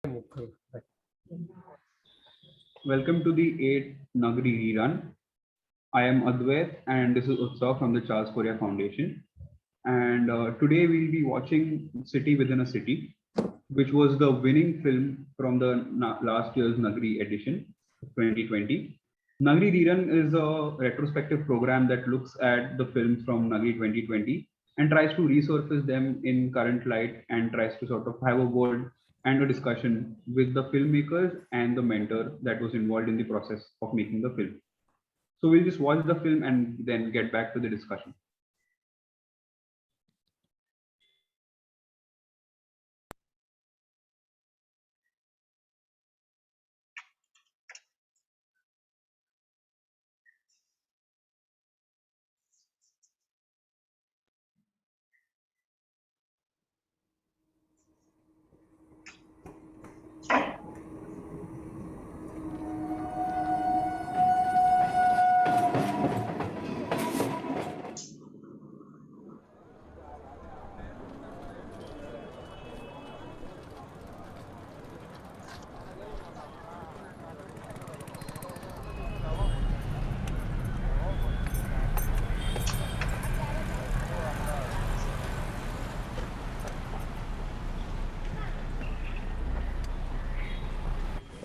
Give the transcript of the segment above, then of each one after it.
Welcome to the 8th Nagari ReRun. I am Advait and this is Utsav from the Charles Korea Foundation. And today we'll be watching City Within a City, which was the winning film from the last year's Nagari edition, 2020. Nagari ReRun is a retrospective program that looks at the films from Nagari 2020 and tries to resurface them in current light and tries to sort of have a word and a discussion with the filmmakers and the mentor that was involved in the process of making the film. So we'll just watch the film and then get back to the discussion.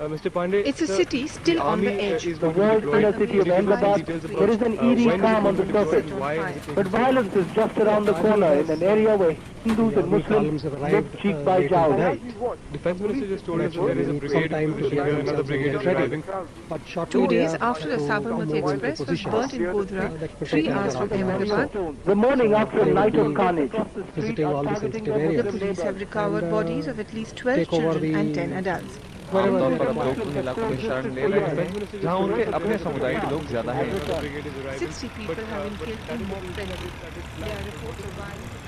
Mr. Pandey, it's a city still on the edge. The world inner city of Ahmedabad, there is an eerie calm on the surface. But violence is just around the corner in an area where Hindus and Muslims live cheek by jowl. Defense Minister just told us there is a brigade another brigade is arriving. 2 days after the Sabarmati Express was burnt in Godhra, 3 hours from Ahmedabad, The morning after a night of carnage. the police have recovered bodies of at least 12 children and 10 adults. आमतौर पर हम लोग उन इलाकों में शरण ले रहे हैं जहां उनके अपने समुदाय के लोग ज्यादा हैं 60 people have been killed in mob frenzy. There are reports of violence.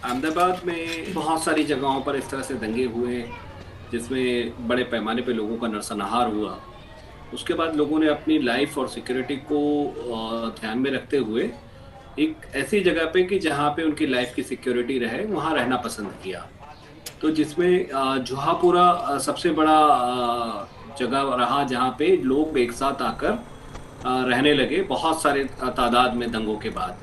Ahmedabad में बहुत सारी जगहों पर इस तरह से दंगे हुए जिसमें बड़े पैमाने पे लोगों का नरसंहार हुआ। उसके बाद लोगों ने अपनी लाइफ और सिक्योरिटी को ध्यान में रखते हुए एक ऐसी जगह पे कि जहाँ पे उनकी लाइफ की सिक्योरिटी रहे वहाँ रहना पसंद किया। तो जिसमें जुहापुरा सबसे बड़ा जगह रहा जहाँ पे लोग एक साथ आकर रहने लगे बहुत सारे तादाद में दंगों के बाद।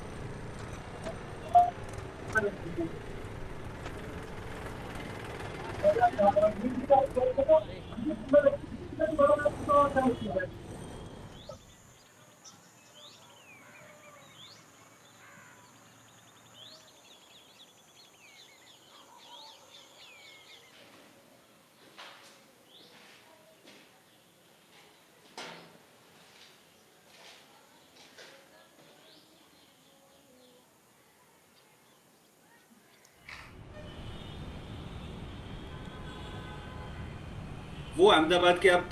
वो अहमदाबाद के आप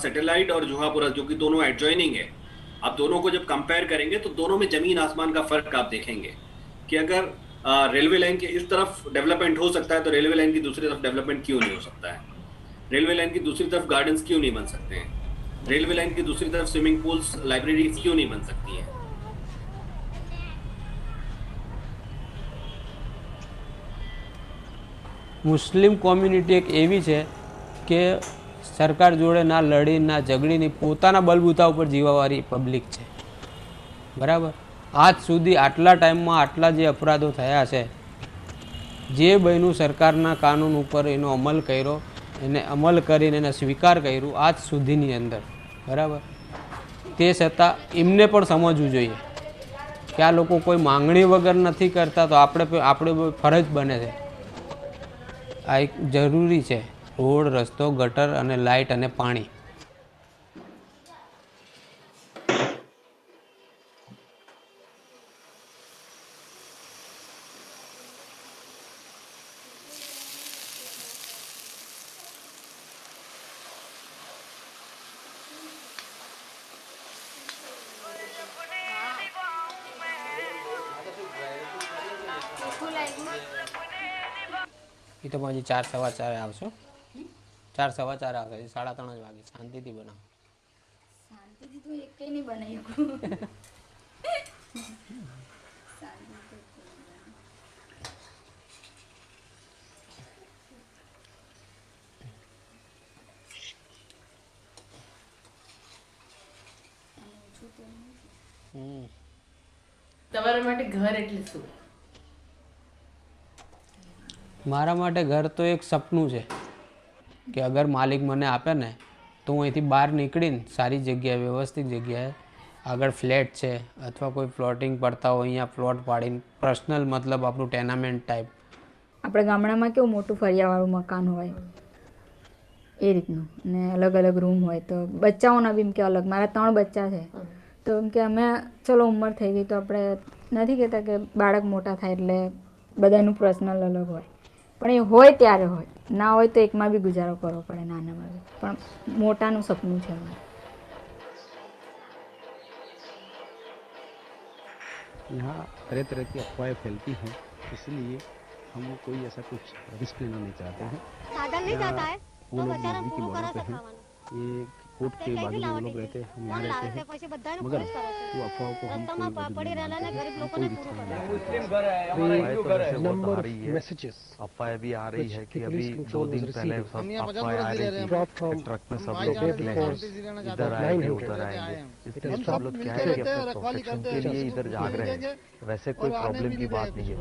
सैटेलाइट और जुहापुरा जो कि दोनों एडजॉइनिंग है, आप दोनों को जब कंपेयर करेंगे तो दोनों में जमीन आसमान का फर्क आप देखेंगे कि अगर रेलवे लाइन के इस तरफ डेवलपमेंट हो सकता है तो रेलवे लाइन की दूसरी तरफ डेवलपमेंट क्यों नहीं हो सकता है? रेलवे लाइन की दूसरी तरफ गार्डन्स क्यों नहीं बन सकते हैं? रेलवे लाइन की दूसरी तरफ स्विमिंग पूल्स, लाइब्रेरीज क्यों नहीं बन सकती हैं? મુસ્લિમ કોમ્યુનિટી એક એવી છે કે સરકાર જોડે ના લડી ના ઝઘડીને પોતાના બલબૂતા ઉપર જીવવાવાળી પબ્લિક છે, બરાબર. આજ સુધી આટલા ટાઈમમાં આટલા જે અપરાધો થયા છે, જે બન્યું સરકારના કાનૂન ઉપર એનો અમલ કર્યો, એને અમલ કરીને એને સ્વીકાર કર્યું આજ સુધીની અંદર, બરાબર. તે છતાં એમને પણ સમજવું જોઈએ કે આ લોકો કોઈ માંગણી વગર નથી કરતા, તો આપણે ફરજ બને છે, આ એક જરૂરી છે. રોડ, રસ્તો, ગટર અને લાઇટ અને પાણી. એ તો પછી 4 સવા 4 આવશો. 4 સવા 4 આવશે, 3:30 જ વાગે. શાંતિથી બનાવો. શાંતિથી તો એકેય નહીં બનાવી શકું. તમારા માટે ઘર એટલે શું? મારા માટે ઘર તો એક સપનું છે કે અગર માલિક મને આપે ને તો હું અહીંથી બહાર નીકળીને સારી જગ્યાએ, વ્યવસ્થિત જગ્યાએ આગળ ફ્લેટ છે અથવા કોઈ પ્લોટિંગ પડતા હોય અહીંયા પ્લોટ પાડીને પર્સનલ, મતલબ આપણું ટેનામેન્ટ ટાઈપ. આપણે ગામડામાં કેવું મોટું ફળિયાવાળું મકાન હોય એ રીતનું, ને અલગ અલગ રૂમ હોય. તો બચ્ચાઓના બી એમ કે અલગ, મારા 3 બચ્ચા છે તો એમ કે અમે ચલો ઉંમર થઈ ગઈ તો આપણે નથી કહેતા કે બાળક મોટા થાય એટલે બધાનું પર્સનલ અલગ હોય, પણ એ હોય ત્યારે હોય, ના હોય તો એકમાં બી ગુજારો કરવો પડે, નાનામાં બી. પણ મોટાનું સપનું છે અમારું. यहाँ तरह तरह की अफवाहें फैलती हैं, इसलिए हम कोई ऐसा कुछ रिस्क लेना नहीं चाहते हैं. साधन नहीं जाता है वो लोग नदी के बॉर्डर पे हैं, ये कोर्ट के बाजू में वो लोग रहते हैं, हम यहाँ रहते हैं, मगर वो अफवाहों को हम कोई कोई रिस्क नहीं लेते. मैसेजेस अफवाह भी आ रही है कि अभी 2 दिन पहले सब अफवाह आ रही थी ट्रक में सब लोग निकले हैं, इधर आएंगे उधर आएंगे, इसलिए सब लोग क्या है कि अपने प्रोटेक्शन के लिए इधर जाग रहे हैं. वैसे कोई प्रॉब्लम की बात नहीं है.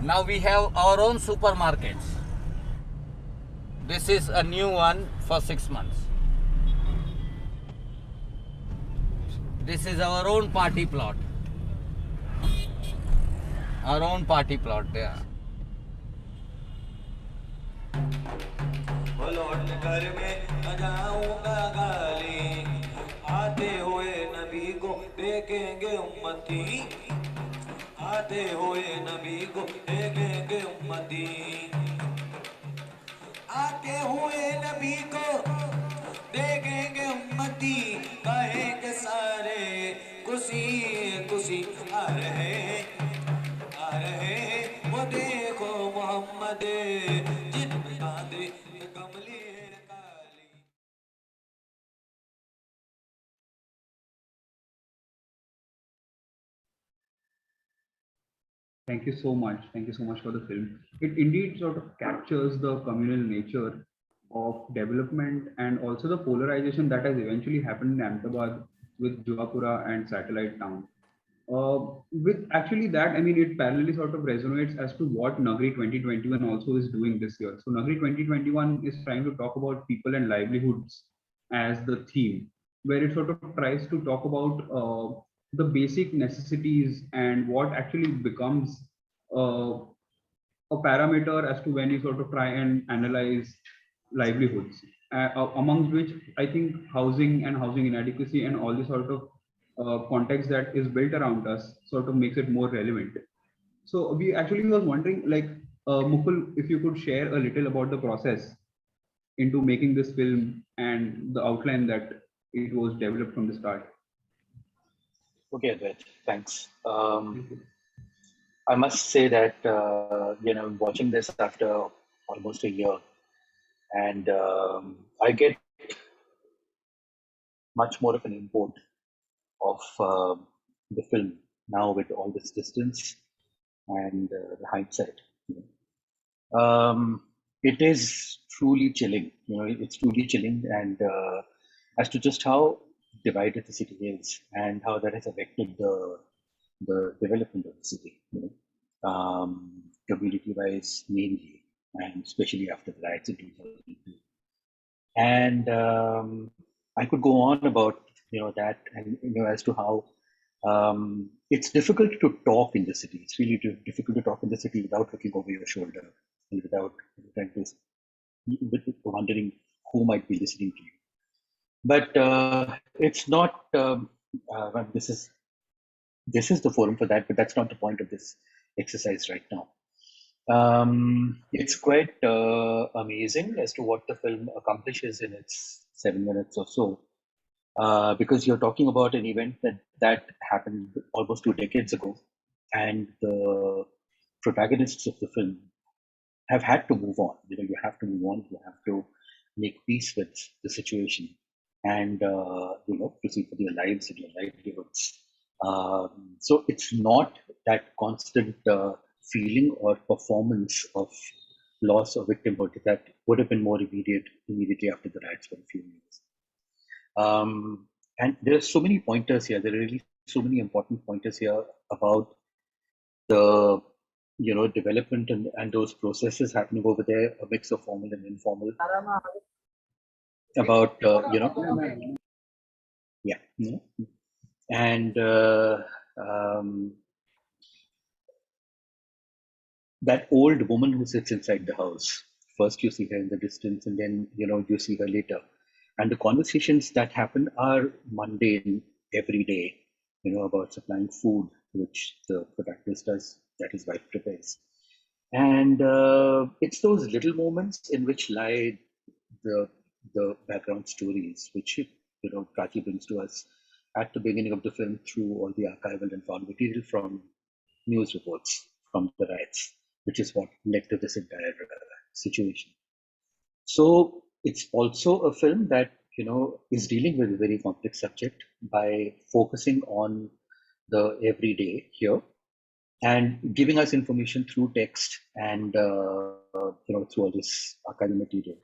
Now we have our own supermarkets. This is a new one for 6 months. This is our own party plot. Our own party plot there. घर में जाऊंगा गाली आते हुए नबी को देखेंगे उम्मती आते हुए नबी को देखेंगे उम्मती आते हुए नबी को देखेंगे उम्मती कहेंगे सारे खुशी खुशी आ रहे वो देखो मोहम्मद जिन बादे कमली काली. Thank you so much. Thank you so much for the film. It indeed sort of captures the communal nature of development and also the polarization that has eventually happened in Ahmedabad with Juhapura and satellite town. With actually that, I mean, it parallelly sort of resonates as to what Nagari 2021 also is doing this year. So Nagari 2021 is trying to talk about people and livelihoods as the theme, where it sort of tries to talk about the basic necessities and what actually becomes a parameter as to when you sort of try and analyze livelihoods, amongst which I think housing and housing inadequacy and all this sort of context that is built around us sort of makes it more relevant. So we actually was wondering, like, Mukul, if you could share a little about the process into making this film and the outline that it was developed from the start. Okay, Advait, thanks. I must say that, watching this after almost a year, and I get much more of an import of the film now with all this distance and the hindsight. It is truly chilling, it's truly chilling, and as to just how divided the city is and how that has affected the development of the city, community-wise mainly, and especially after the riots in 2002. And I could go on about that, and as to how it's difficult to talk in the city. It's really difficult to talk in the city without looking over your shoulder and without wondering who might be listening to you. But it's not. This is the forum for that, but that's not the point of this exercise right now. It's quite amazing as to what the film accomplishes in its 7 minutes or so, because you're talking about an event that happened almost 2 decades ago, and the protagonists of the film have had to move on. You have to move on. You have to make peace with the situation and proceed with your lives and your livelihoods. So it's not that constant feeling or performance of loss or victimhood that would have been more immediately after the riots for a few years. And there are so many pointers here. There are really so many important pointers here about the development and those processes happening over there, a mix of formal and informal. About and that old woman who sits inside the house. First you see her in the distance, and then you see her later. And the conversations that happen are mundane, every day, about supplying food, which the protagonist does, that his wife prepares. And it's those little moments in which lie the background stories, which Prachee brings to us at the beginning of the film through all the archival and found material from news reports from the riots, which is what led to this entire situation. So it's also a film that is dealing with a very complex subject by focusing on the everyday here and giving us information through text and through all this archival material.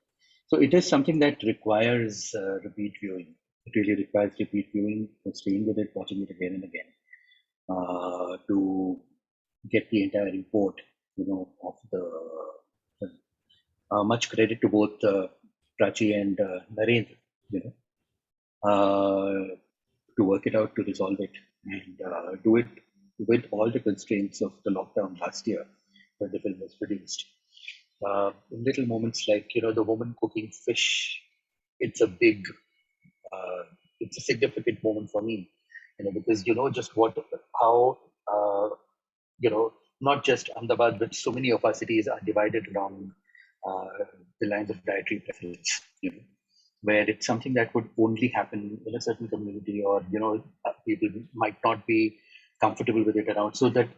So it is something that requires repeat viewing. It really requires repeat viewing, staying with it, watching it again and again to get the entire import, of the film. Much credit to both Prachee and Narendra, to work it out, to resolve it, and do it with all the constraints of the lockdown last year when the film was produced. Little moments like the woman cooking fish, it's a big, it's a significant moment for me, because just how not just Ahmedabad, but so many of our cities are divided along the lines of dietary preference, where it's something that would only happen in a certain community, or people might not be comfortable with it around. So that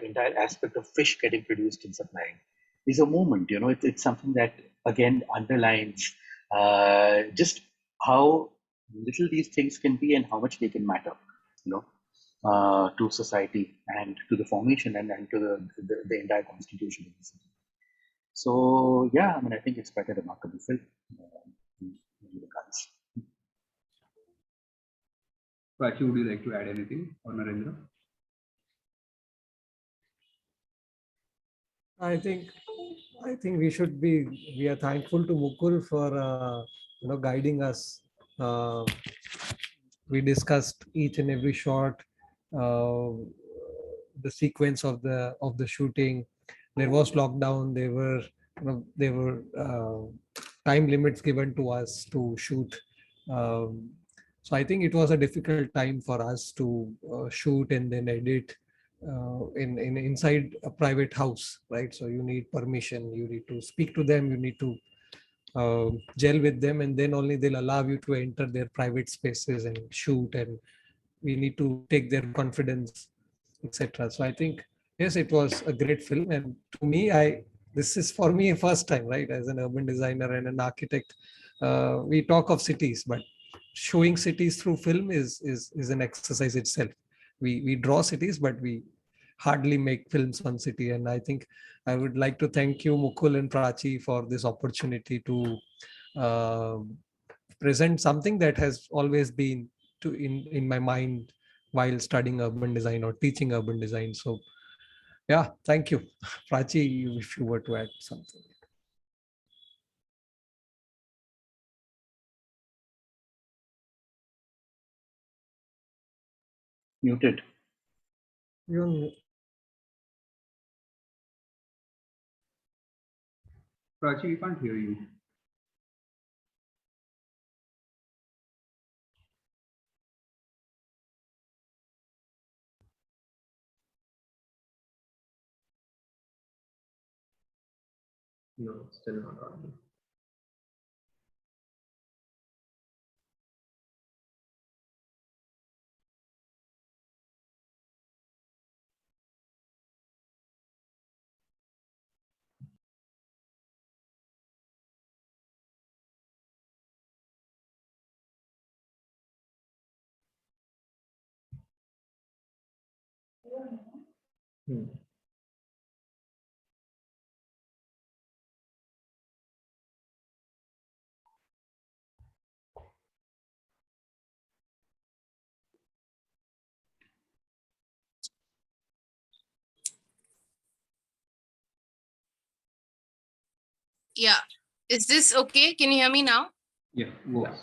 entire aspect of fish getting produced and supplied is a moment. It's something that again underlines just how little these things can be and how much they can matter, to society and to the formation and to the entire constitution of the city. So yeah, I think it's quite a remarkable film. Prachee, would you like to add anything, or Narendra? I think we are thankful to Mukul for guiding us. We discussed each and every shot, the sequence of the shooting. There was lockdown. There were time limits given to us to shoot. So I think it was a difficult time for us to shoot and then edit in inside a private house, right? So you need permission. You need to speak to them. You need to gel with them, and then only they'll allow you to enter their private spaces and shoot. And we need to take their confidence, etc. So I think yes, it was a great film, and to me, this is for me a first time, right? As an urban designer and an architect, we talk of cities, but showing cities through film is an exercise itself. We draw cities, but we hardly make films on city. And I think I would like to thank you, Mukul and Prachee, for this opportunity to present something that has always been in my mind while studying urban design or teaching urban design. So yeah, thank you. Prachee, if you were to add something. Muted. Prachee, we can't hear you. No, still not audible. Yeah. Is this okay? Can you hear me now? Yeah, works.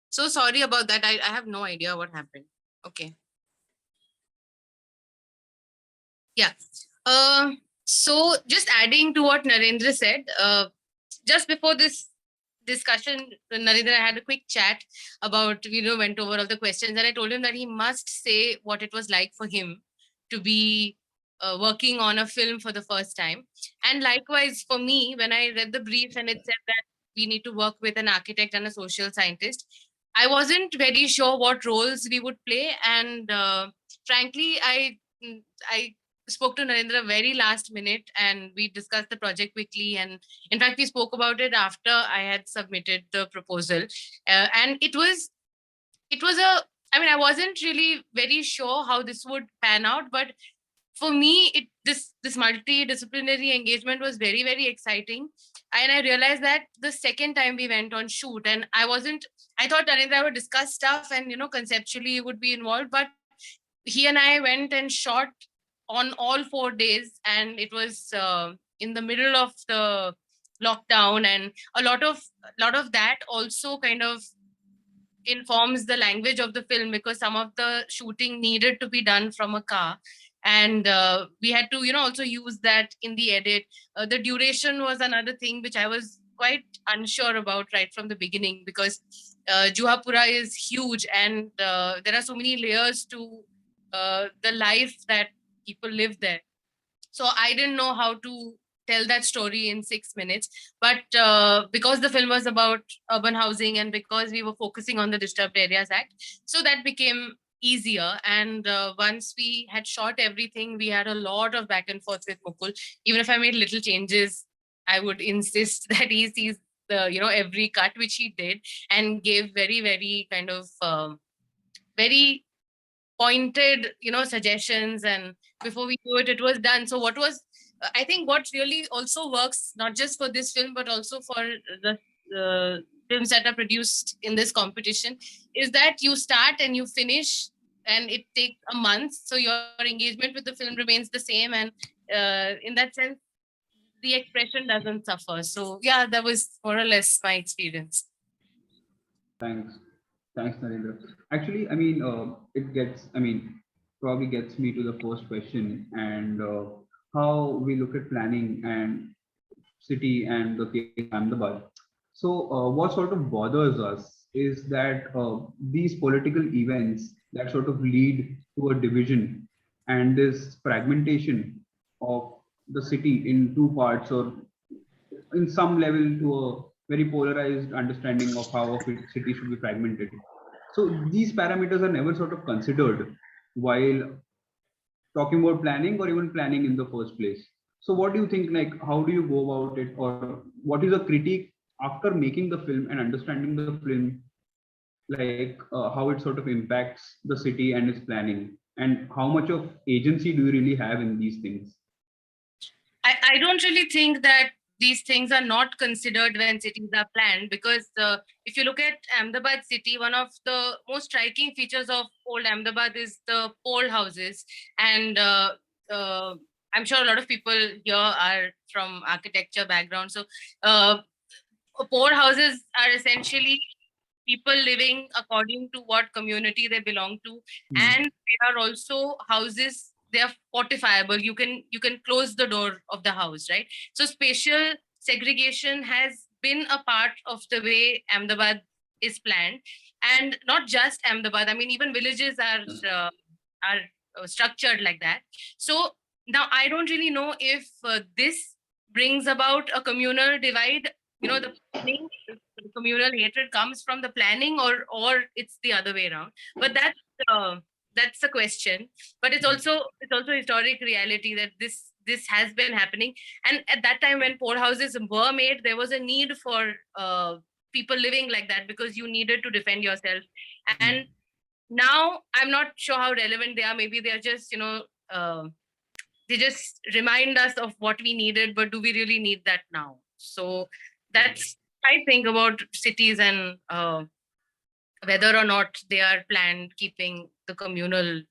So sorry about that. I have no idea what happened. Okay. Yeah. So just adding to what Narendra said, just before this discussion, Narendra and I had a quick chat about, went over all the questions, and I told him that he must say what it was like for him to be working on a film for the first time. And likewise for me, when I read the brief and it said that we need to work with an architect and a social scientist, I wasn't very sure what roles we would play. And frankly, I spoke to Narendra very last minute and we discussed the project quickly. And in fact, we spoke about it after I had submitted the proposal. And it was I wasn't really very sure how this would pan out, but for me, this multidisciplinary engagement was very, very exciting. And I realized that the second time we went on shoot, and I thought Narendra would discuss stuff and, conceptually would be involved, but he and I went and shot on all 4 days, and it was in the middle of the lockdown, and a lot of that also kind of informs the language of the film, because some of the shooting needed to be done from a car, and we had to also use that in the edit. The duration was another thing which I was quite unsure about right from the beginning, because Juhapura is huge, and there are so many layers to the life that people live there. So I didn't know how to tell that story in 6 minutes. But because the film was about urban housing and because we were focusing on the Disturbed Areas Act, so that became easier. And once we had shot everything, we had a lot of back and forth with Mukul. Even if I made little changes, I would insist that he sees the every cut, which he did, and gave very, very kind of very pointed suggestions. And before we do it, it was done. So I think what really also works, not just for this film but also for the films that are produced in this competition, is that you start and you finish, and it takes a month, so your engagement with the film remains the same, and in that sense the expression doesn't suffer. So yeah, that was more or less my experience. Thanks. Thanks, Narendra. Actually, probably gets me to the first question, and how we look at planning and city and the case of Ahmedabad. So, what sort of bothers us is that these political events that sort of lead to a division and this fragmentation of the city in two parts, or in some level to a very polarized understanding of how a city should be fragmented. So these parameters are never sort of considered while talking about planning or even planning in the first place. So what do you think, like, how do you go about it, or what is a critique after making the film and understanding the film, like how it sort of impacts the city and its planning, and how much of agency do you really have in these things? I don't really think that these things are not considered when cities are planned, because if you look at Ahmedabad city, one of the most striking features of old Ahmedabad is the pole houses. And I'm sure a lot of people here are from architecture background. So pole houses are essentially people living according to what community they belong to. And they are also houses, they are fortifiable. You can close the door of the house, right? So spatial segregation has been a part of the way Ahmedabad is planned. And not just Ahmedabad, I mean, even villages are structured like that. So now I don't really know if this brings about a communal divide, the planning, the communal hatred comes from the planning, or it's the other way around. But that's the question. But it's also historic reality that this has been happening. And at that time when pole houses were made, there was a need for people living like that, because you needed to defend yourself. And now I'm not sure how relevant they are. Maybe they are just, they just remind us of what we needed, but do we really need that now? So that's, I think, about cities and whether or not they are planned keeping the communal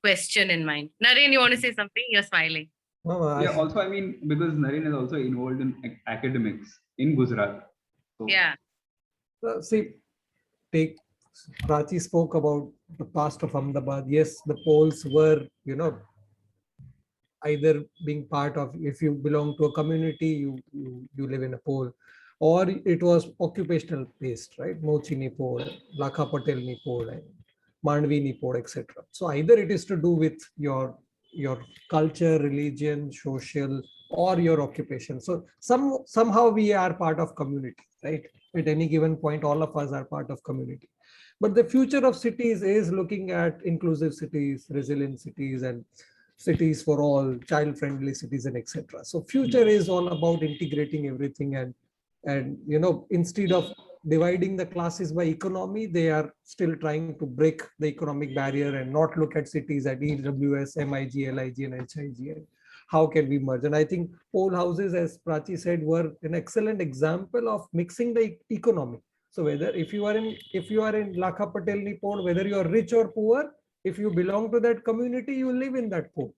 question in mind. Naren, you want to say something? You're smiling. Yeah, also, I mean, because Naren is also involved in academics in Gujarat. So, yeah. See, Prachee spoke about the past of Ahmedabad. Yes, the polls were, either being part of, if you belong to a community, you live in a pole, or it was occupational based, right? Mochini pole, Lakha Patelni pole, and Mandvini pole, etc. So either it is to do with your culture, religion, social, or your occupation. So somehow we are part of community, right? At any given point, all of us are part of community. But the future of cities is looking at inclusive cities, resilient cities, and cities for all, child-friendly cities, and etc. So future is all about integrating everything, and instead of dividing the classes by economy, they are still trying to break the economic barrier and not look at cities at EWS, MIG, LIG, and HIG. And how can we merge? And I think poll houses, as Prachee said, were an excellent example of mixing the economy. So whether if you are in Lakha Patelni pole, whether you are rich or poor, if you belong to that community, you live in that pole.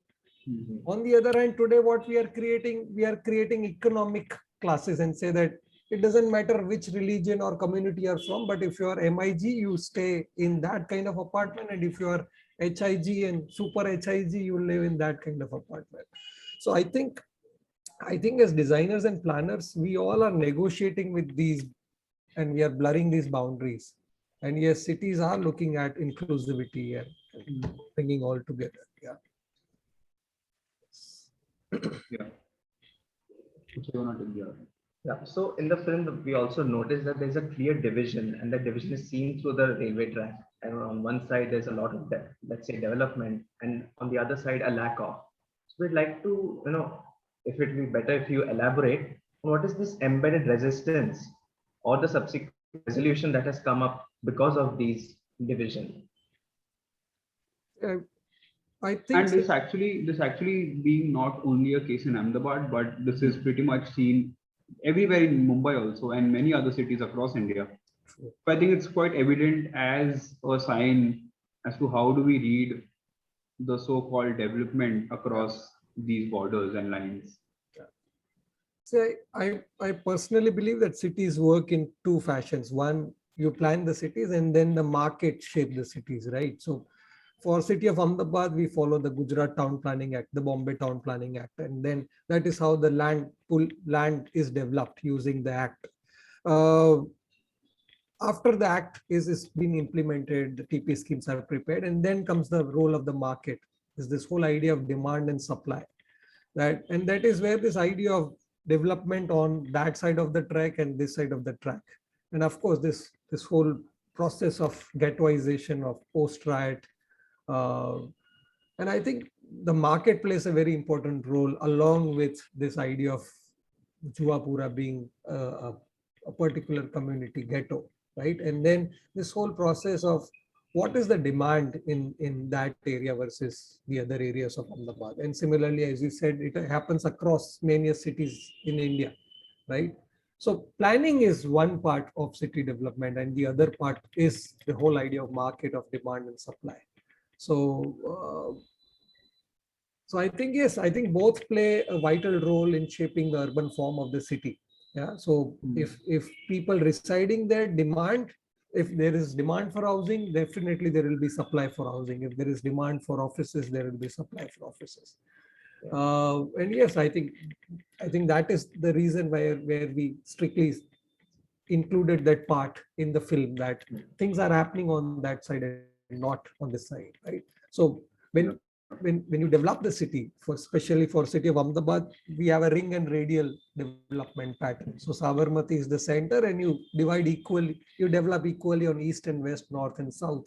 On the other hand, today what we are creating economic classes and say that it doesn't matter which religion or community you are from, but if you are MIG, you stay in that kind of apartment, and if you are HIG and super HIG, you live in that kind of apartment. So I think as designers and planners, we all are negotiating with these, and we are blurring these boundaries. And yes, cities are looking at inclusivity and bringing all together. Yeah. Yeah. Yeah. So in the film, we also noticed that there's a clear division, and that division is seen through the railway track. And on one side, there's a lot of, let's say, development, and on the other side, a lack of. So we'd like to, if it would be better if you elaborate on what is this embedded resistance or the subsequent resolution that has come up because of these division. I think, and this actually being not only a case in Ahmedabad, but this is pretty much seen everywhere in Mumbai also, and many other cities across India. So I think it's quite evident as a sign as to how do we read the so-called development across these borders and lines. So I personally believe that cities work in two fashions. One, you plan the cities, and then the market shape the cities, right? So for city of Ahmedabad, we follow the Gujarat Town Planning Act, the Bombay Town Planning Act, and then that is how the land is developed using the act. After the act is being implemented, the TP schemes are prepared, and then comes the role of the market. Is this whole idea of demand and supply, and that is where this idea of development on that side of the track and this side of the track, and of course this whole process of ghettoization of post-riot. And I think the market plays a very important role, along with this idea of Juhapura being a particular community ghetto, right? And then this whole process of what is the demand in that area versus the other areas of Ahmedabad. And similarly, as you said, it happens across many cities in India, right? So planning is one part of city development, and the other part is the whole idea of market, of demand and supply. So, so I think, yes, I think both play a vital role in shaping the urban form of the city. Yeah. So if people residing there demand, if there is demand for housing, definitely there will be supply for housing. If there is demand for offices, there will be supply for offices. And yes, I think that is the reason where we strictly included that part in the film, that things are happening on that side and not on this side, right? So when you develop the city, especially for city of Ahmedabad, we have a ring and radial development pattern. So Sabarmati is the center, and you divide equally, you develop equally on east and west, north and south,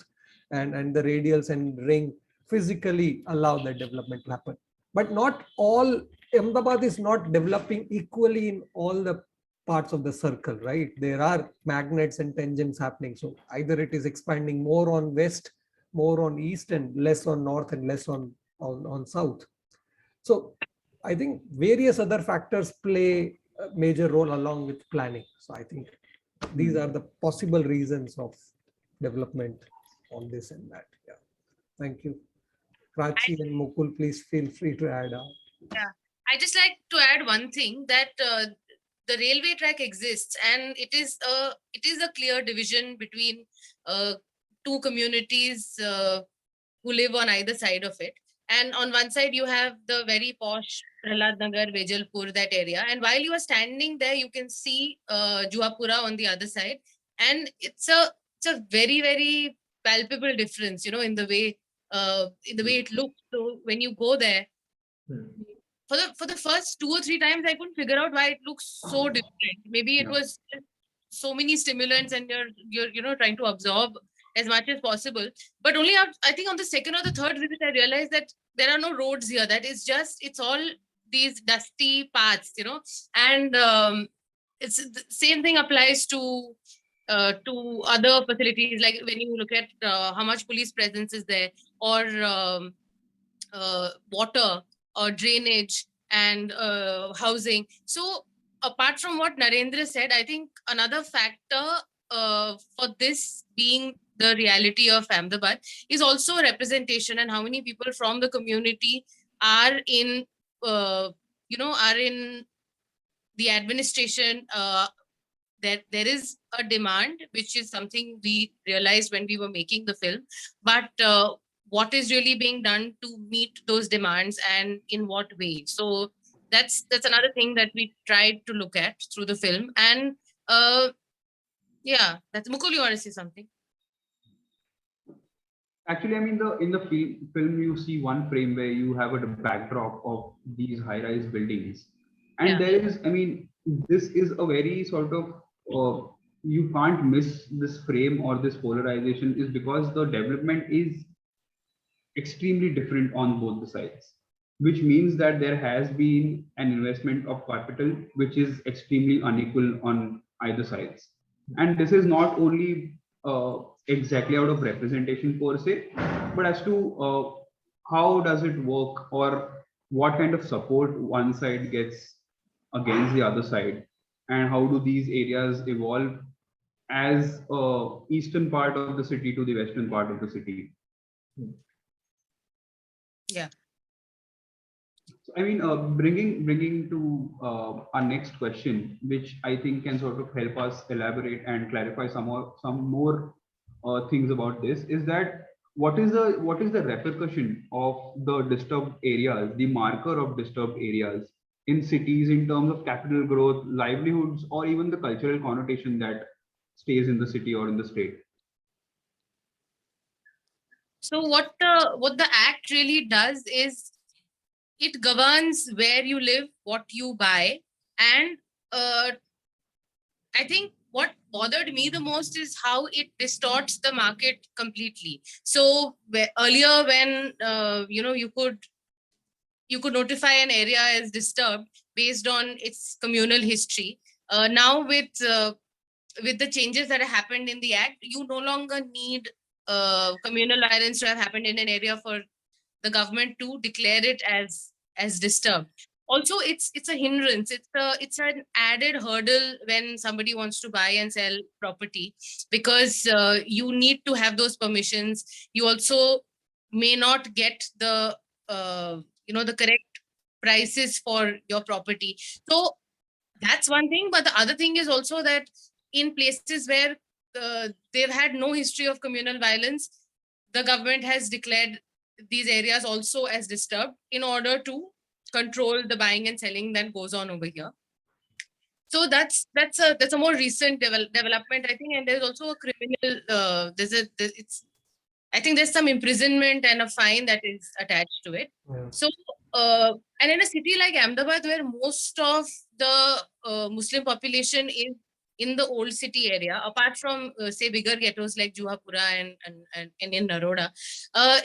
and the radials and ring physically allow that development to happen. But not all, Ahmedabad is not developing equally in all the parts of the circle, right? There are magnets and tangents happening. So either it is expanding more on west more on east and less on north and less on south. So I think various other factors play a major role along with planning. So I think these are the possible reasons of development on this and that. Yeah. Thank you. Prachee and Mukul, please feel free to add on. Yeah, I just like to add one thing, that the railway track exists, and it is a clear division between two communities who live on either side of it. And on one side you have the very posh Prahlad Nagar, Vejalpur, that area. And while you are standing there, you can see Juhapura on the other side, and it's a very, very palpable difference, in the way it looks. So when you go there, for the first 2 or 3 times, I couldn't figure out why it looks so different. Maybe it was just so many stimulants, and you're trying to absorb as much as possible. But only I think on the second or the third visit, I realized that there are no roads here. That is it's all these dusty paths, and it's the same thing applies to other facilities, like when you look at how much police presence is there, or water or drainage and housing. So apart from what Narendra said, I think another factor for this being the reality of Ahmedabad is also representation, and how many people from the community are in the administration. There is a demand, which is something we realized when we were making the film, but what is really being done to meet those demands, and in what way? So that's another thing that we tried to look at through the film. And that's Mukul. You want to say something? Actually, I mean, in the film, you see one frame where you have a backdrop of these high-rise buildings, and there is, I mean, this is a very sort of you can't miss this frame or this polarization, is because the development is extremely different on both the sides, which means that there has been an investment of capital which is extremely unequal on either sides. And this is not only exactly out of representation per se, but as to how does it work, or what kind of support one side gets against the other side, and how do these areas evolve as eastern part of the city to the western part of the city. Yeah. So, I mean, bringing to our next question, which I think can sort of help us elaborate and clarify some more things about this, is that what is the repercussion of the disturbed areas, the marker of disturbed areas in cities in terms of capital growth, livelihoods, or even the cultural connotation that stays in the city or in the state? So what the act really does is it governs where you live, what you buy, and I think what bothered me the most is how it distorts the market completely. So earlier, when you could notify an area as disturbed based on its communal history. Now with the changes that have happened in the act, you no longer need communal violence to have happened in an area for the government to declare it as disturbed. Also, it's a hindrance. It's an added hurdle when somebody wants to buy and sell property, because you need to have those permissions. You also may not get the the correct prices for your property. So that's one thing. But the other thing is also that in places where they've had no history of communal violence, the government has declared these areas also as disturbed in order to control the buying and selling that goes on over here. So that's a more recent development, I think. And there's also a criminal. I think there's some imprisonment and a fine that is attached to it. Yeah. So and in a city like Ahmedabad, where most of the Muslim population is in the old city area, apart from say bigger ghettos like Juhapura and in Naroda, I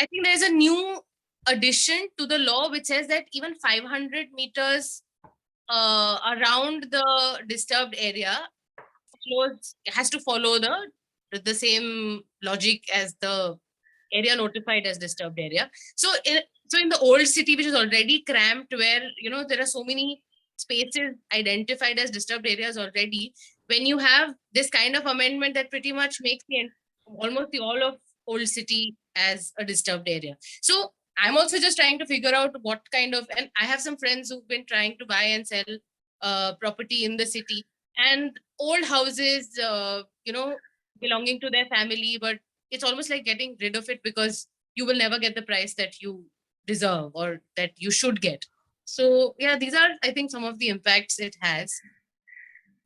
think there's a new addition to the law which says that even 500 meters around the disturbed area has to follow the the same logic as the area notified as disturbed area. So in the old city, which is already cramped, where there are so many spaces identified as disturbed areas already, when you have this kind of amendment that pretty much makes almost the all of old city as a disturbed area. So I'm also just trying to figure out what kind of, and I have some friends who've been trying to buy and sell property in the city, and old houses, belonging to their family, but it's almost like getting rid of it because you will never get the price that you deserve or that you should get. So yeah, these are, I think, some of the impacts it has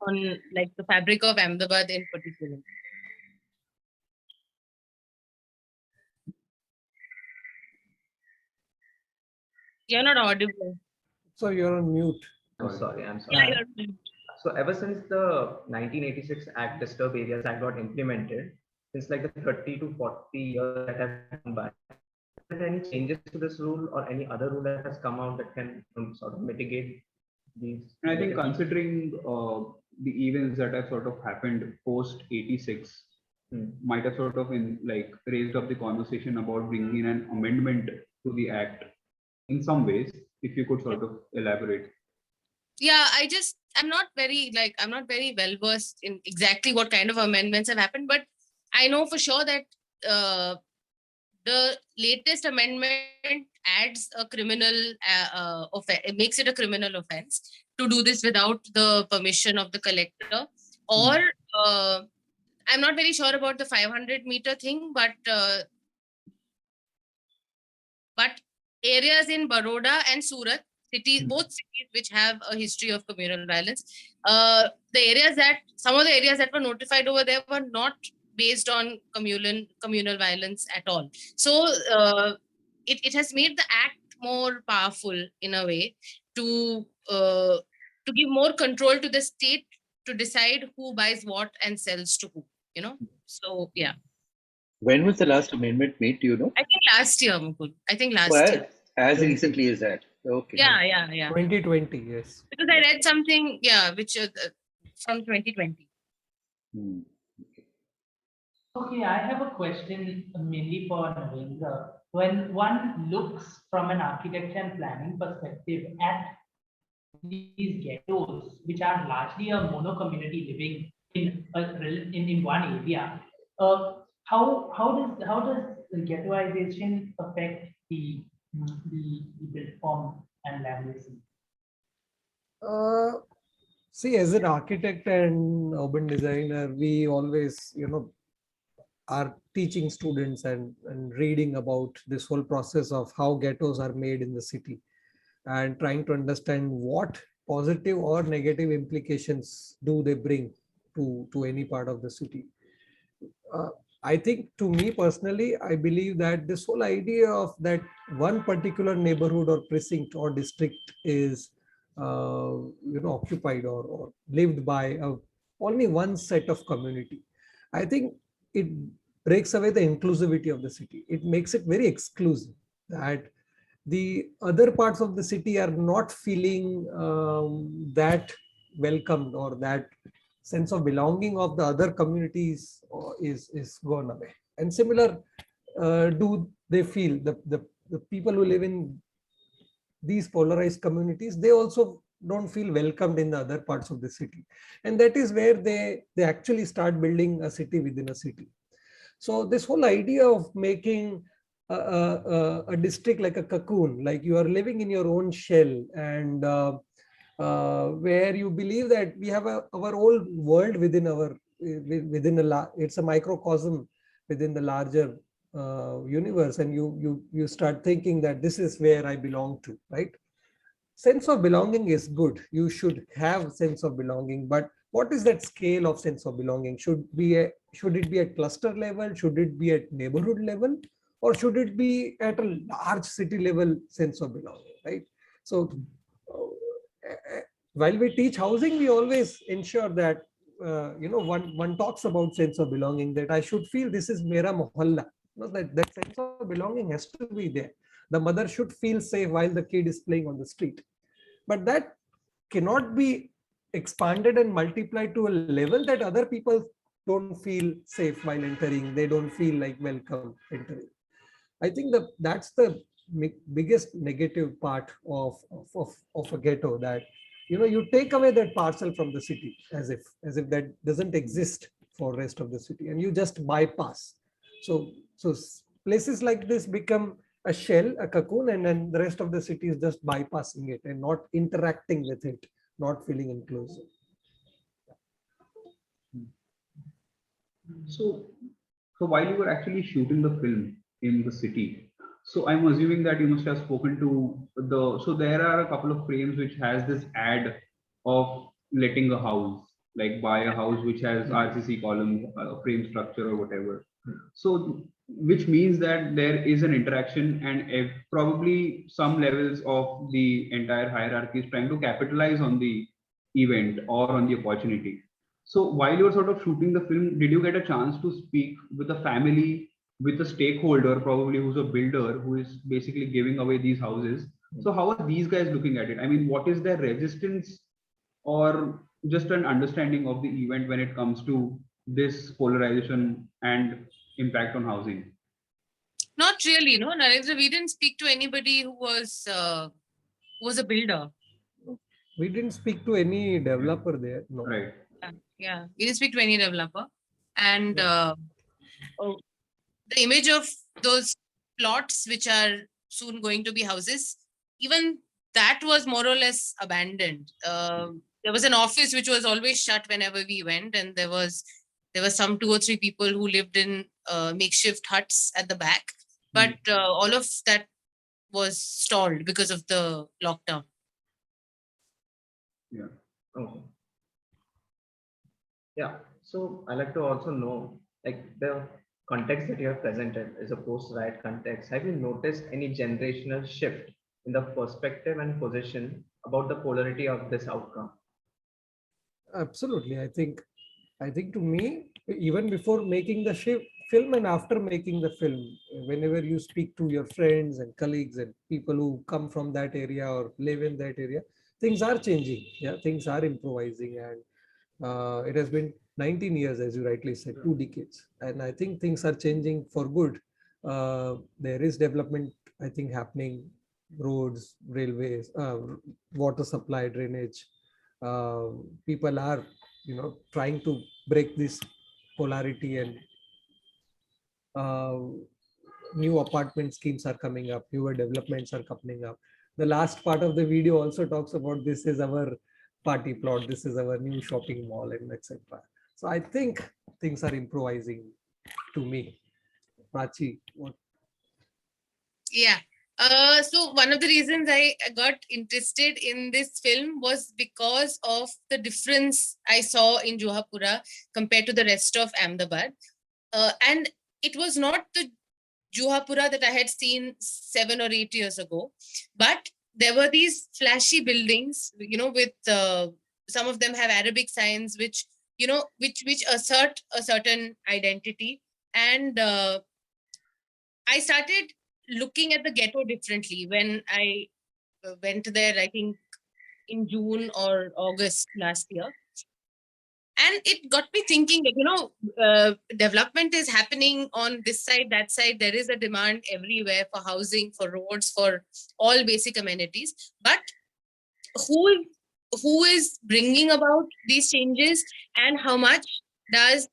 on like the fabric of Ahmedabad in particular. You're not audible. So you're on mute. I'm sorry. Yeah, you're mute. So ever since the 1986 Act, Disturbed Areas Act got implemented, since like the 30 to 40 years that have gone by, are there any changes to this rule or any other rule that has come out that can sort of mitigate these? And I think considering the events that have sort of happened post 86, might have sort of raised up the conversation about bringing in an amendment to the act in some ways, if you could sort of elaborate. Yeah, I'm not very well versed in exactly what kind of amendments have happened, but I know for sure that the latest amendment adds a criminal offense. It makes it a criminal offense to do this without the permission of the collector. Or I'm not very sure about the 500-meter thing, but areas in Baroda and Surat, both cities which have a history of communal violence, some of the areas that were notified over there were not based on communal violence at all. So it has made the act more powerful in a way to give more control to the state to decide who buys what and sells to who. So yeah. When was the last amendment made? Do you know? I think last year, Mukul. Year. As recently as that. Okay. Yeah. 2020, yes. Because I read something, which from 2020. Okay, I have a question mainly for Narendra. When one looks from an architecture and planning perspective at these ghettos, which are largely a mono community living in one area, how does ghettoization affect the built form and language? See, as an architect and urban designer, we always, are teaching students and reading about this whole process of how ghettos are made in the city and trying to understand what positive or negative implications do they bring to any part of the city. I think, to me personally, I believe that this whole idea of that one particular neighborhood or precinct or district is occupied or lived by only one set of community. I think it breaks away the inclusivity of the city. It makes it very exclusive, that the other parts of the city are not feeling that welcomed, or that sense of belonging of the other communities is gone away. And similar, do they feel the people who live in these polarized communities, they also don't feel welcomed in the other parts of the city. And that is where they actually start building a city within a city. So this whole idea of making a district like a cocoon, like you are living in your own shell, and where you believe that we have our whole world it's a microcosm within the larger universe, and you start thinking that this is where I belong to, right? Sense of belonging is good. You should have sense of belonging, but what is that scale of sense of belonging? Should it be at cluster level? Should it be at neighborhood level? Or should it be at a large city level sense of belonging, right? So while we teach housing, we always ensure that, one talks about sense of belonging, that I should feel this is mera mohalla. That sense of belonging has to be there. The mother should feel safe while the kid is playing on the street. But that cannot be expanded and multiplied to a level that other people don't feel safe while entering. They don't feel like welcome entering. I think that's the biggest negative part of a ghetto, that you take away that parcel from the city as if that doesn't exist for rest of the city, and you just bypass. So places like this become a shell, a cocoon, and then the rest of the city is just bypassing it and not interacting with it, not feeling inclusive. So, so while you were actually shooting the film in the city, so I'm assuming that you must have spoken to so there are a couple of frames which has this ad of letting a house, like buy a house which has RCC column, frame structure or whatever. So, which means that there is an interaction, and probably some levels of the entire hierarchy is trying to capitalize on the event or on the opportunity. So while you were sort of shooting the film, did you get a chance to speak with a family, with a stakeholder, probably who's a builder, who is basically giving away these houses? So how are these guys looking at it? I mean, what is their resistance or just an understanding of the event when it comes to this polarization and impact on housing? Not really, no, Narendra. We didn't speak to anybody who was a builder. We didn't speak to any developer there. No. Right. Yeah, we didn't speak to any developer, and the image of those plots which are soon going to be houses, even that was more or less abandoned. There was an office which was always shut whenever we went, and there was some 2 or 3 people who lived in makeshift huts at the back, but all of that was stalled because of the lockdown. Yeah. Okay. Yeah. So I like to also know, like, the context that you have presented is a post-riot context. Have you noticed any generational shift in the perspective and position about the polarity of this outcome? Absolutely. I think to me, even before making the film and after making the film, whenever you speak to your friends and colleagues and people who come from that area or live in that area, things are changing. Yeah, things are improvising, and it has been 19 years, as you rightly said, 2 decades, and I think things are changing for good. There is development, I think, happening: roads, railways, water supply, drainage. People are trying to break this polarity, and new apartment schemes are coming up, newer developments are coming up. The last part of the video also talks about this is our party plot, this is our new shopping mall, and etc. So I think things are improvising, to me. Prachee, what? Yeah. So one of the reasons I got interested in this film was because of the difference I saw in Juhapura compared to the rest of Ahmedabad. And it was not the Juhapura that I had seen 7 or 8 years ago, but there were these flashy buildings, with some of them have Arabic signs, which assert a certain identity. And I started looking at the ghetto differently when I went there, I think in June or August last year. And it got me thinking that, development is happening on this side, that side. There is a demand everywhere for housing, for roads, for all basic amenities. But who is bringing about these changes, and how much does,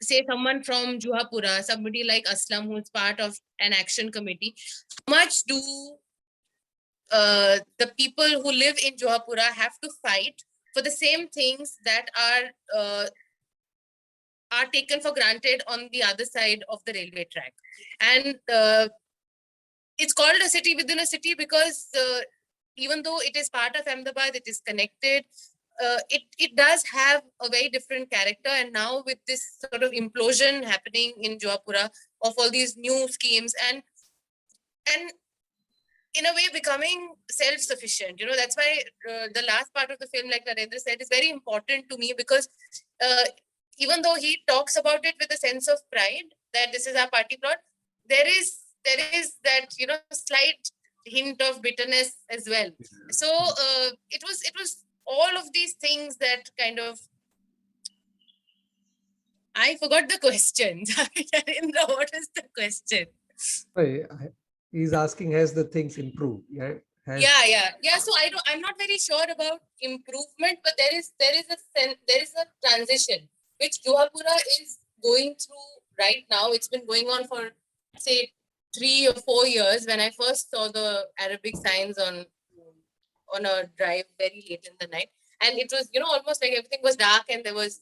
say, someone from Juhapura, somebody like Aslam, who is part of an action committee, how much do the people who live in Juhapura have to fight for the same things that are taken for granted on the other side of the railway track? And it's called a city within a city because even though it is part of Ahmedabad, it is connected. It does have a very different character, and now with this sort of implosion happening in Juhapura of all these new schemes and in a way becoming self-sufficient, that's why the last part of the film, like Narendra said, is very important to me, because even though he talks about it with a sense of pride that this is our party plot, there is that slight hint of bitterness as well. So it was all of these things that kind of I forgot the question. Narendra, what is the question? He's asking, has the things improved? Yeah. Yeah. So I'm not very sure about improvement, but there is a transition which Juhapura is going through right now. It's been going on for say 3 or 4 years. When I first saw the Arabic signs on a drive very late in the night, and it was almost like everything was dark, and there was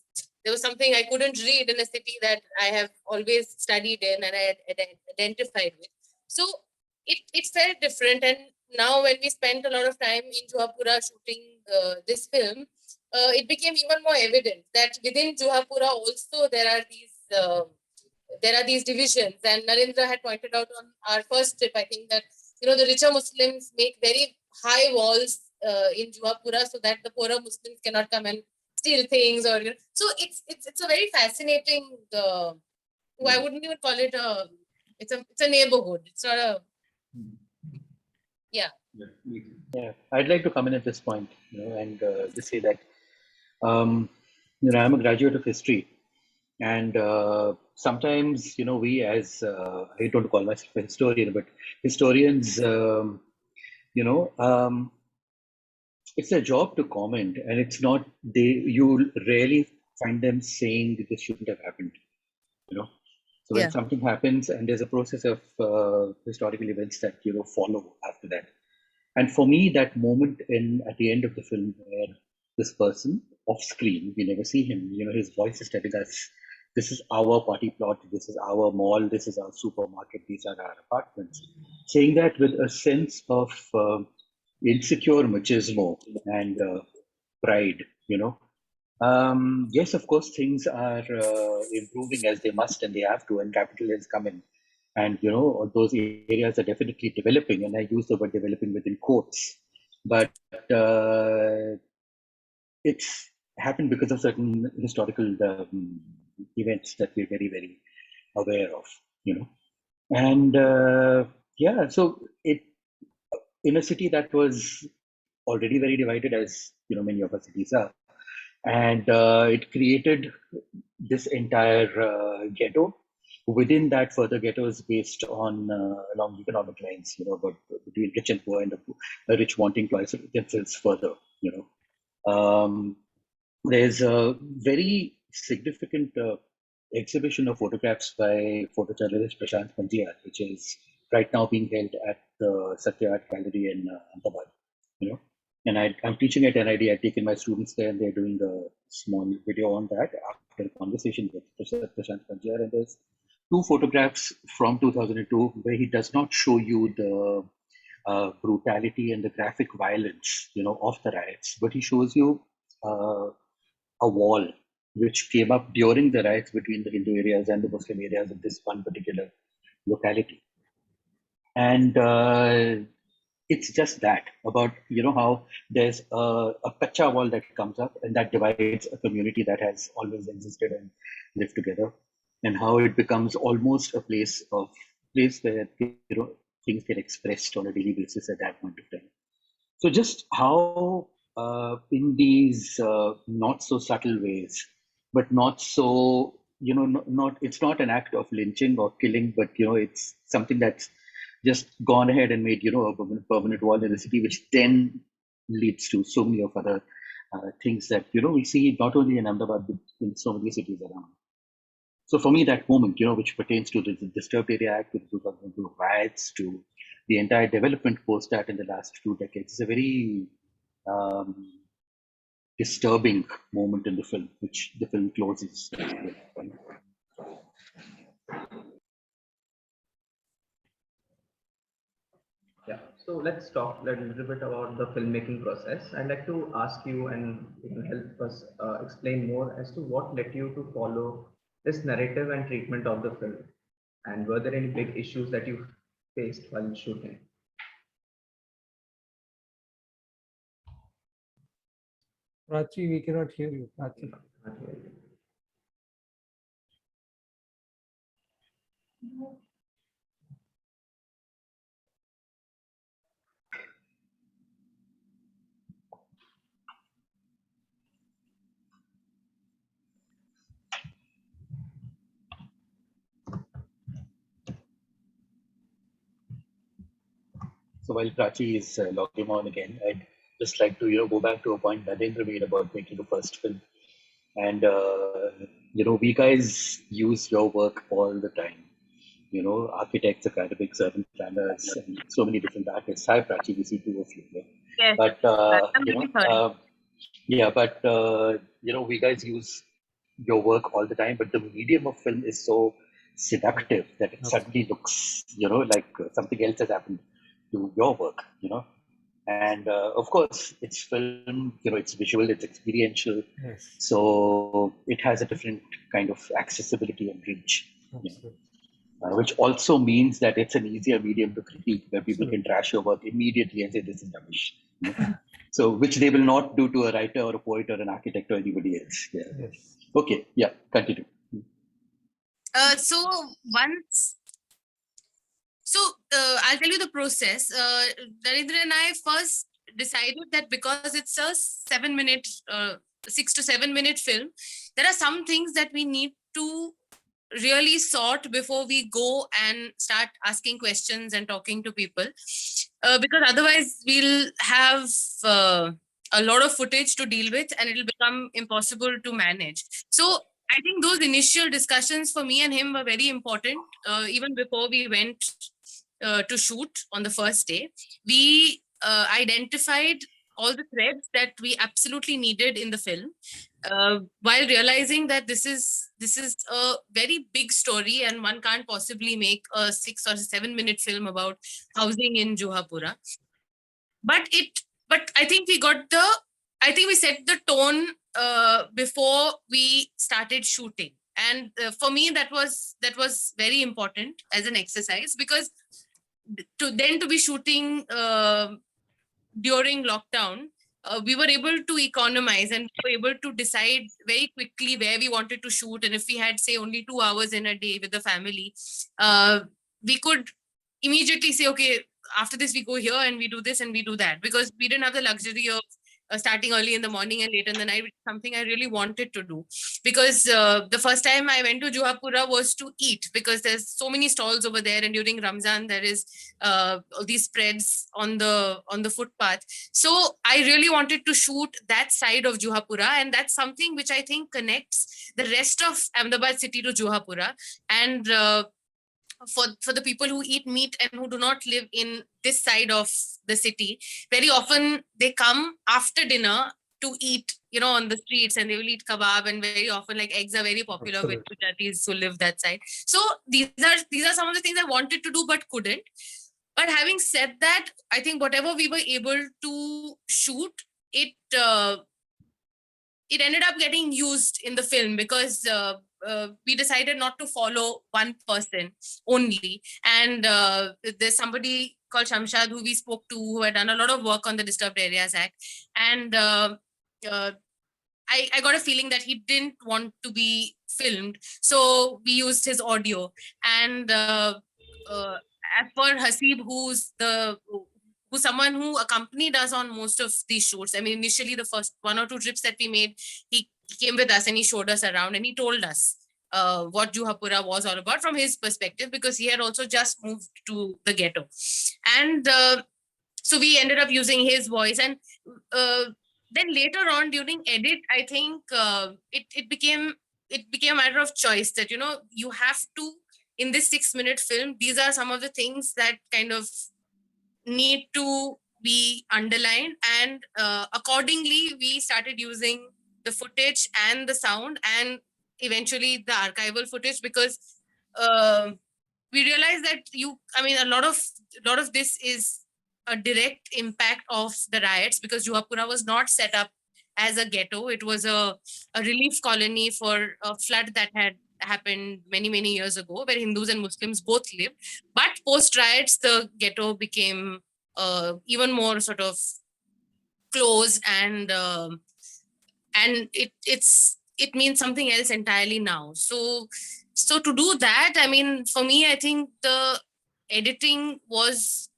something I couldn't read in a city that I have always studied in and I had identified with. So it felt different. And now when we spent a lot of time in Juhapura shooting this film, it became even more evident that within Juhapura also there are these divisions. And Narendra had pointed out on our first trip, I think, that the richer Muslims make very high walls in Juhapura so that the poorer Muslims cannot come and steal things. Or so it's a very fascinating. I wouldn't even call it a. It's a neighborhood. It's not a. Yeah. Yeah, I'd like to come in at this point, and just say that, I'm a graduate of history, and sometimes, we as I don't call myself a historian, but historians, it's their job to comment, and it's not you rarely find them saying that this shouldn't have happened, So when something happens, and there's a process of historical events that follow after that. And for me, that moment at the end of the film, where this person off screen, we never see him, his voice is telling us, this is our party plot, this is our mall, this is our supermarket, these are our apartments. Saying that with a sense of insecure machismo and pride, yes, of course, things are improving as they must and they have to, and capital has come in. And, those areas are definitely developing, and I use the word developing within quotes. But it's happened because of certain historical events that we're very, very aware of, And so in a city that was already very divided, as many of our cities are, and it created this entire ghetto. Within that, further ghettos based on along economic lines, but between rich and poor, and the rich wanting to isolate themselves further. There's a very significant exhibition of photographs by photojournalist Prashant Panjiar, which is right now being held at the Satya Art Gallery in Ahmedabad. And I'm teaching at NID. I've taken my students there, and they're doing a small video on that after a conversation with Prashant Panjiar. And there's 2 photographs from 2002 where he does not show you the brutality and the graphic violence, of the riots, but he shows you a wall which came up during the riots between the Hindu areas and the Muslim areas of this one particular locality. And it's just that about, how there's a kacha wall that comes up, and that divides a community that has always existed and lived together, and how it becomes almost a place where, things get expressed on a daily basis at that point of time. So just how in these not so subtle ways, but not so, it's not an act of lynching or killing, but, it's something that's just gone ahead and made, a permanent wall in the city, which then leads to so many of other things that, we see not only in Ahmedabad, but in so many cities around. So for me, that moment, which pertains to the Disturbed Area Act, to the 2002 riots, to the entire development post that in the last 2 decades, is a very disturbing moment in the film, which the film closes with. Yeah, so let's talk a little bit about the filmmaking process. I'd like to ask you and help us explain more as to what led you to follow this narrative and treatment of the film, and were there any big issues that you faced while shooting? Prachee, we cannot hear you. Prachee. while Prachee is logging on again, I'd just like to go back to a point Narendra made about making a first film. And we guys use your work all the time. Architects, academics, urban planners, and so many different artists. Hi, Prachee, we see two of you here. Yes. But I'm really sorry. we guys use your work all the time. But the medium of film is so seductive that it suddenly looks, like something else has happened to your work. And of course, it's film. It's visual, it's experiential. Yes. So it has a different kind of accessibility and reach. Which also means that it's an easier medium to critique, where people can trash your work immediately and say this is rubbish. So, which they will not do to a writer or a poet or an architect or anybody else. Yeah. Yes. Okay. Yeah. Continue. I'll tell you the process. Narendra and I first decided that because it's a 7-minute, 6 to 7 minute film, there are some things that we need to really sort before we go and start asking questions and talking to people, because otherwise we'll have a lot of footage to deal with and it'll become impossible to manage. So I think those initial discussions for me and him were very important. Even before we went to shoot on the first day, we identified all the threads that we absolutely needed in the film, while realizing that this is a very big story and one can't possibly make a 6 or 7 minute film about housing in Juhapura. But I think we set the tone before we started shooting, and for me that was very important as an exercise, because to be shooting during lockdown, we were able to economize and we were able to decide very quickly where we wanted to shoot. And if we had, say, only 2 hours in a day with the family, we could immediately say, okay, after this we go here and we do this and we do that, because we didn't have the luxury of starting early in the morning and late in the night, which is something I really wanted to do. Because the first time I went to Juhapura was to eat, because there's so many stalls over there, and during Ramzan there is these spreads on the footpath. So I really wanted to shoot that side of Juhapura, and that's something which I think connects the rest of Ahmedabad city to Juhapura. And for the people who eat meat and who do not live in this side of the city, very often they come after dinner to eat, on the streets, and they will eat kebab, and very often like eggs are very popular with Gujaratis who live that side. So these are some of the things I wanted to do but couldn't. But having said that, I think whatever we were able to shoot, it ended up getting used in the film, because we decided not to follow one person only. And there's somebody called Shamshad who we spoke to, who had done a lot of work on the Disturbed Areas Act. And I got a feeling that he didn't want to be filmed. So we used his audio. And as for Hasib, who's someone who accompanied us on most of these shoots. I mean, initially the first 1 or 2 trips that we made, he came with us and he showed us around and he told us what Juhapura was all about from his perspective, because he had also just moved to the ghetto. And so we ended up using his voice. And then later on during edit, I think it became a matter of choice that, you have to, in this 6-minute film, these are some of the things that kind of need to be underlined. And accordingly, we started using the footage and the sound and eventually the archival footage, because we realized that a lot of this is a direct impact of the riots, because Juhapura was not set up as a ghetto. It was a relief colony for a flood that had happened many years ago, where Hindus and Muslims both lived. But post riots, the ghetto became even more sort of close, and it means something else entirely now. So to do that, for me, I think the editing was,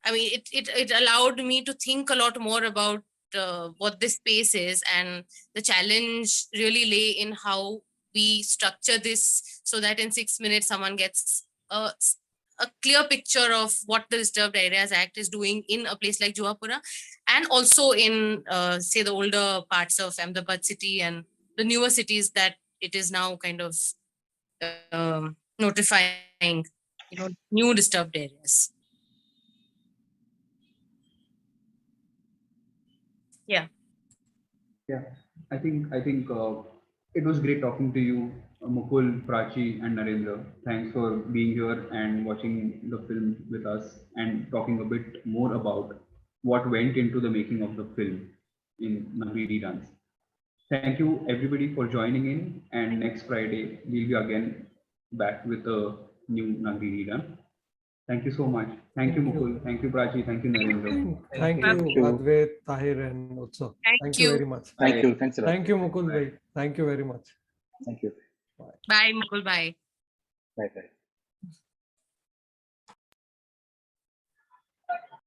it allowed me to think a lot more about what this space is, and the challenge really lay in how we structure this so that in 6 minutes someone gets a a clear picture of what the Disturbed Areas Act is doing in a place like Juhapura, and also in, say, the older parts of Ahmedabad city and the newer cities that it is now kind of notifying, new disturbed areas. Yeah. Yeah, I think it was great talking to you, Mukul, Prachee, and Narendra. Thanks for being here and watching the film with us and talking a bit more about what went into the making of the film in Nagari ReRuns. Thank you everybody for joining in, and next Friday we'll be again back with a new Nagari ReRun. Thank you so much. Thank you, Mukul. Thank you, Prachee. Thank you, Narendra. Thank you, Advait, Tahir, and Utsav. Thank you very much. Thank you. Thanks a lot. Thank you, Mukul. Thank you very much. Thank you. Bye, Mukul. Bye. Bye. Bye.